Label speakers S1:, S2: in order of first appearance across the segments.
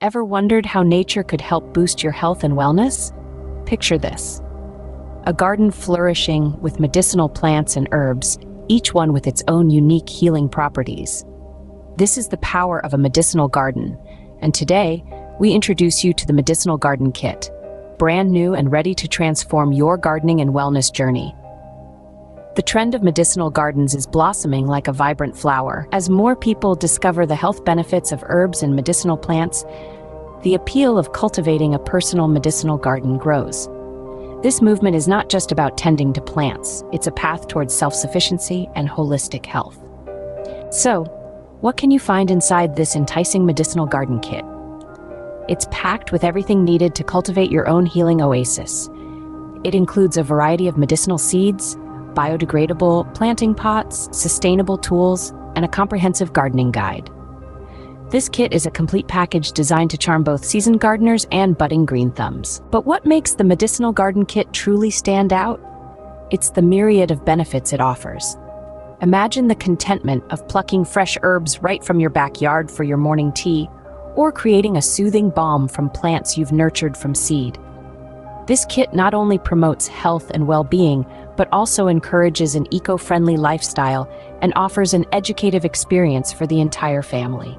S1: Ever wondered how nature could help boost your health and wellness? Picture this: a garden flourishing with medicinal plants and herbs, each one with its own unique healing properties. This is the power of a medicinal garden, and today we introduce you to the Medicinal Garden Kit, brand new and ready to transform your gardening and wellness journey. The trend of medicinal gardens is blossoming like a vibrant flower. As more people discover the health benefits of herbs and medicinal plants, the appeal of cultivating a personal medicinal garden grows. This movement is not just about tending to plants, it's a path towards self-sufficiency and holistic health. So, what can you find inside this enticing medicinal garden kit? It's packed with everything needed to cultivate your own healing oasis. It includes a variety of medicinal seeds, biodegradable planting pots, sustainable tools, and a comprehensive gardening guide. This kit is a complete package designed to charm both seasoned gardeners and budding green thumbs. But what makes the Medicinal Garden Kit truly stand out? It's the myriad of benefits it offers. Imagine the contentment of plucking fresh herbs right from your backyard for your morning tea, or creating a soothing balm from plants you've nurtured from seed. This kit not only promotes health and well-being, but also encourages an eco-friendly lifestyle and offers an educative experience for the entire family.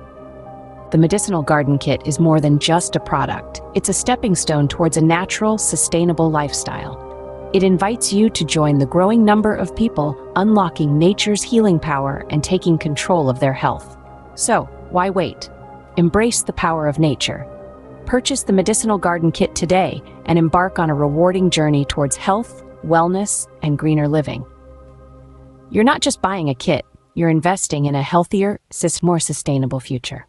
S1: The Medicinal Garden Kit is more than just a product. It's a stepping stone towards a natural, sustainable lifestyle. It invites you to join the growing number of people unlocking nature's healing power and taking control of their health. So, why wait? Embrace the power of nature. Purchase the Medicinal Garden Kit today and embark on a rewarding journey towards health, wellness, and greener living. You're not just buying a kit, you're investing in a healthier, more sustainable future.